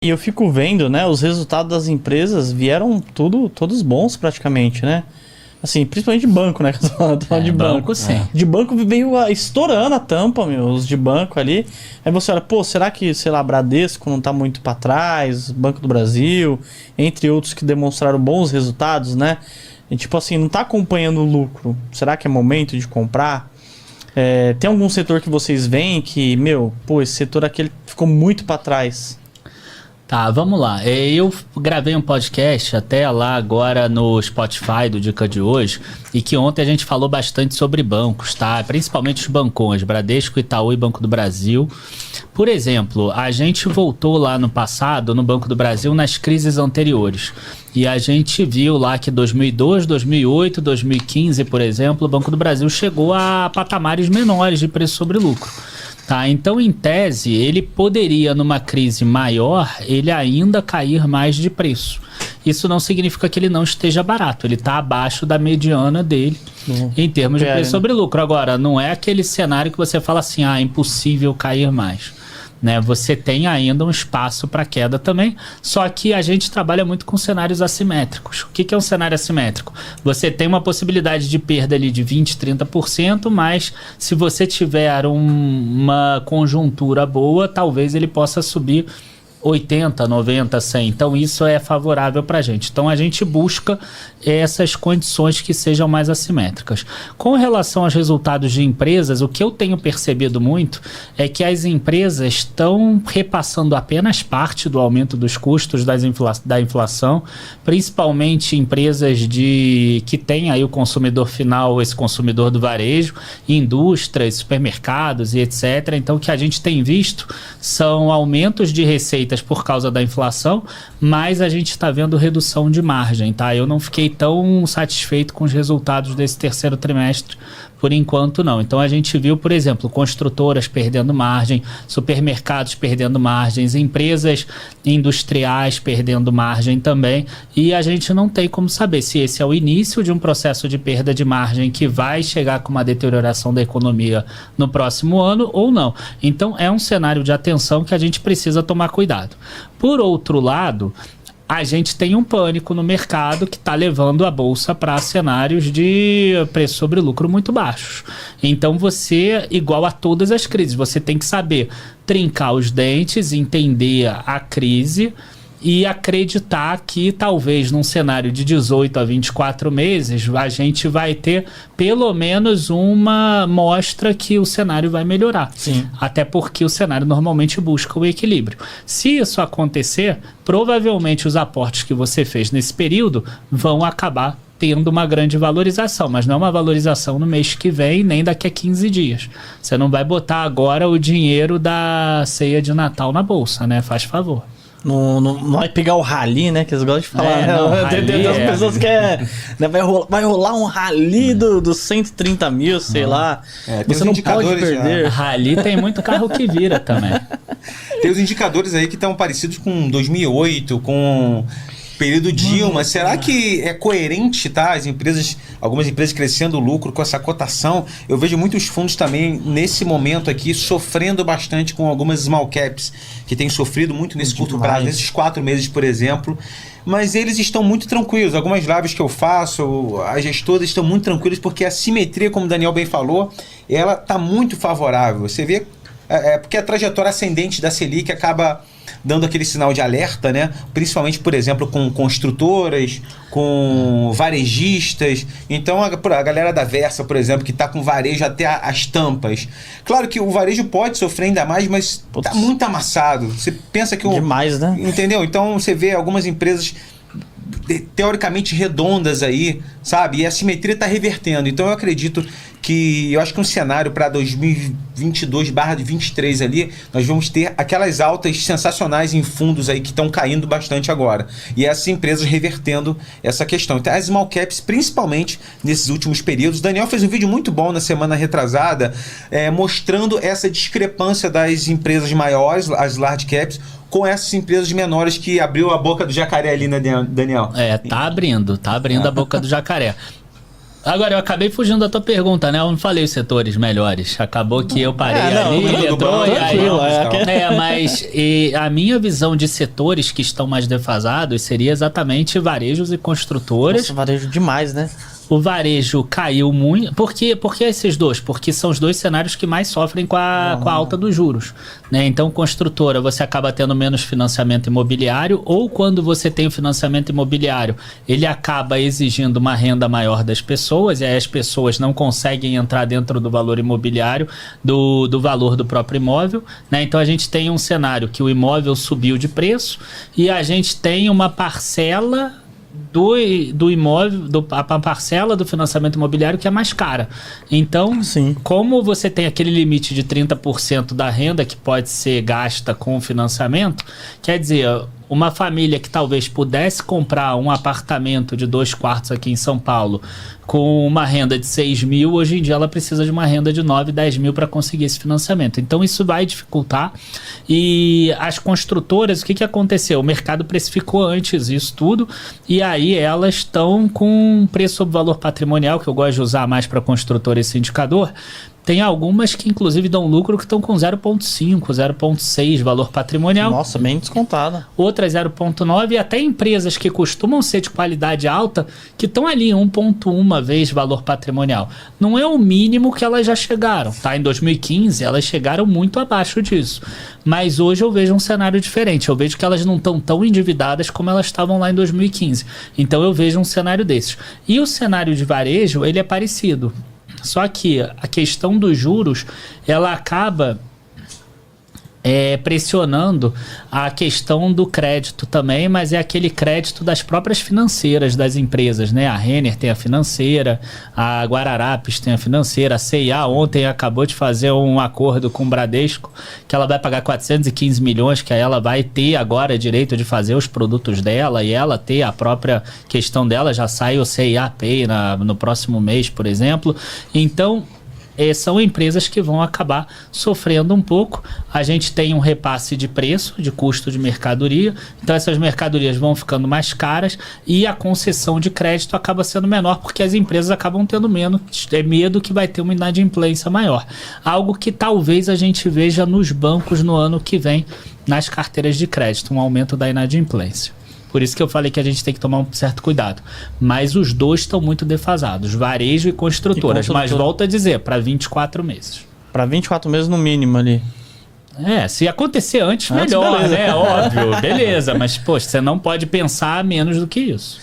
E eu fico vendo, né, os resultados das empresas vieram todos bons praticamente, né? Assim, principalmente de banco, né? Tô falando de banco. sim. De banco veio estourando a tampa, meu, os de banco ali. Aí você olha, pô, será que, sei lá, Bradesco não tá muito pra trás? Banco do Brasil, entre outros que demonstraram bons resultados, né? E tipo assim, não tá acompanhando o lucro. Será que é momento de comprar? Tem algum setor que vocês veem que, meu, pô, esse setor aqui ele ficou muito pra trás? Tá, vamos lá. Eu gravei um podcast até lá agora no Spotify do Dica de Hoje, e que ontem a gente falou bastante sobre bancos, tá? Principalmente os bancões, Bradesco, Itaú e Banco do Brasil. Por exemplo, a gente voltou lá no passado, no Banco do Brasil, nas crises anteriores. E a gente viu lá que 2002, 2008, 2015, por exemplo, o Banco do Brasil chegou a patamares menores de preço sobre lucro. Tá, então, em tese, ele poderia, numa crise maior, ele ainda cair mais de preço. Isso não significa que ele não esteja barato, ele está abaixo da mediana dele em termos de preço sobre lucro. Agora, não é aquele cenário que você fala assim, é impossível cair mais. Né, você tem ainda um espaço para queda também, só que a gente trabalha muito com cenários assimétricos. O que é um cenário assimétrico? Você tem uma possibilidade de perda ali de 20%, 30%, mas se você tiver uma conjuntura boa, talvez ele possa subir 80, 90, 100. Então isso é favorável para a gente. Então a gente busca essas condições que sejam mais assimétricas. Com relação aos resultados de empresas, o que eu tenho percebido muito é que as empresas estão repassando apenas parte do aumento dos custos da inflação, principalmente empresas que têm aí o consumidor final, esse consumidor do varejo, indústrias, supermercados e etc. Então o que a gente tem visto são aumentos de receitas por causa da inflação, mas a gente está vendo redução de margem, tá? Eu não fiquei tão satisfeito com os resultados desse terceiro trimestre, por enquanto não. Então a gente viu, por exemplo, construtoras perdendo margem, supermercados perdendo margens, empresas industriais perdendo margem também, e a gente não tem como saber se esse é o início de um processo de perda de margem que vai chegar com uma deterioração da economia no próximo ano ou não. Então é um cenário de atenção que a gente precisa tomar cuidado. Por outro lado, a gente tem um pânico no mercado que está levando a bolsa para cenários de preço sobre lucro muito baixos. Então você, igual a todas as crises, você tem que saber trincar os dentes, entender a crise e acreditar que talvez num cenário de 18 a 24 meses a gente vai ter pelo menos uma mostra que o cenário vai melhorar. Sim. Até porque o cenário normalmente busca o equilíbrio. Se isso acontecer, provavelmente os aportes que você fez nesse período vão acabar tendo uma grande valorização, mas não uma valorização no mês que vem, nem daqui a 15 dias. Você não vai botar agora o dinheiro da ceia de Natal na bolsa, né? Faz favor. Não vai pegar o rally, né? Que eles gostam de falar. Tem as pessoas que né, vai rolar um rally dos 130 mil, sei lá. Você não pode perder. Rally tem muito carro que vira também. Tem os indicadores aí que estão parecidos com 2008, com período Dilma. Será que é coerente, tá? Algumas empresas crescendo o lucro com essa cotação. Eu vejo muitos fundos também, nesse momento aqui, sofrendo bastante com algumas small caps, que têm sofrido muito nesse curto prazo, nesses 4 meses, por exemplo. Mas eles estão muito tranquilos. Algumas lives que eu faço, as gestoras estão muito tranquilas, porque a simetria, como o Daniel bem falou, ela está muito favorável. Você vê, porque a trajetória ascendente da Selic acaba dando aquele sinal de alerta, né? Principalmente, por exemplo, com construtoras, com varejistas. Então, a galera da Versa, por exemplo, que está com varejo até as tampas. Claro que o varejo pode sofrer ainda mais, mas está muito amassado. Você pensa que... Demais, né? Entendeu? Então, você vê algumas empresas teoricamente redondas aí, sabe? E a simetria está revertendo. Então, eu acredito que... Eu acho que um cenário para 2022/23 ali, nós vamos ter aquelas altas sensacionais em fundos aí que estão caindo bastante agora. E essas empresas revertendo essa questão. Então, as small caps, principalmente nesses últimos períodos. O Daniel fez um vídeo muito bom na semana retrasada, mostrando essa discrepância das empresas maiores, as large caps, com essas empresas menores, que abriu a boca do jacaré ali, né, Daniel? Tá abrindo a boca do jacaré. Agora, eu acabei fugindo da tua pergunta, né? Eu não falei os setores melhores. Acabou que eu parei ali, ele entrou e aí... mas a minha visão de setores que estão mais defasados seria exatamente varejos e construtoras. Nossa, varejo demais, né? O varejo caiu muito. Por que esses dois? Porque são os dois cenários que mais sofrem com a alta dos juros, né? Então, construtora, você acaba tendo menos financiamento imobiliário, ou quando você tem o financiamento imobiliário, ele acaba exigindo uma renda maior das pessoas, e aí as pessoas não conseguem entrar dentro do valor imobiliário, do valor do próprio imóvel, né? Então, a gente tem um cenário que o imóvel subiu de preço e a gente tem uma parcela do imóvel, a parcela do financiamento imobiliário que é mais cara. Então, sim, como você tem aquele limite de 30% da renda que pode ser gasta com o financiamento, quer dizer, uma família que talvez pudesse comprar um apartamento de 2 quartos aqui em São Paulo com uma renda de 6 mil, hoje em dia ela precisa de uma renda de 9, 10 mil para conseguir esse financiamento. Então isso vai dificultar. E as construtoras, o que aconteceu? O mercado precificou antes isso tudo, e aí elas estão com preço sobre valor patrimonial, que eu gosto de usar mais para construtora esse indicador. Tem algumas que inclusive dão lucro que estão com 0,5, 0,6 valor patrimonial. Nossa, bem descontada. Outras 0,9 e até empresas que costumam ser de qualidade alta que estão ali 1,1 vez valor patrimonial. Não é o mínimo que elas já chegaram, tá? Em 2015 elas chegaram muito abaixo disso. Mas hoje eu vejo um cenário diferente. Eu vejo que elas não estão tão endividadas como elas estavam lá em 2015. Então eu vejo um cenário desses. E o cenário de varejo, ele é parecido. Só que a questão dos juros, ela acaba pressionando a questão do crédito também, mas é aquele crédito das próprias financeiras das empresas, né? A Renner tem a financeira, a Guararapes tem a financeira, a C&A ontem acabou de fazer um acordo com o Bradesco, que ela vai pagar 415 milhões, que aí ela vai ter agora direito de fazer os produtos dela e ela ter a própria questão dela, já sai o C&A Pay no próximo mês, por exemplo. Então, são empresas que vão acabar sofrendo um pouco. A gente tem um repasse de preço, de custo de mercadoria, então essas mercadorias vão ficando mais caras e a concessão de crédito acaba sendo menor, porque as empresas acabam tendo menos medo que vai ter uma inadimplência maior. Algo que talvez a gente veja nos bancos no ano que vem, nas carteiras de crédito, um aumento da inadimplência. Por isso que eu falei que a gente tem que tomar um certo cuidado. Mas os dois estão muito defasados, varejo e construtoras. Mas volto a dizer, para 24 meses. Para 24 meses no mínimo ali. Se acontecer antes melhor, beleza, né? Óbvio, beleza. Mas, poxa, você não pode pensar menos do que isso.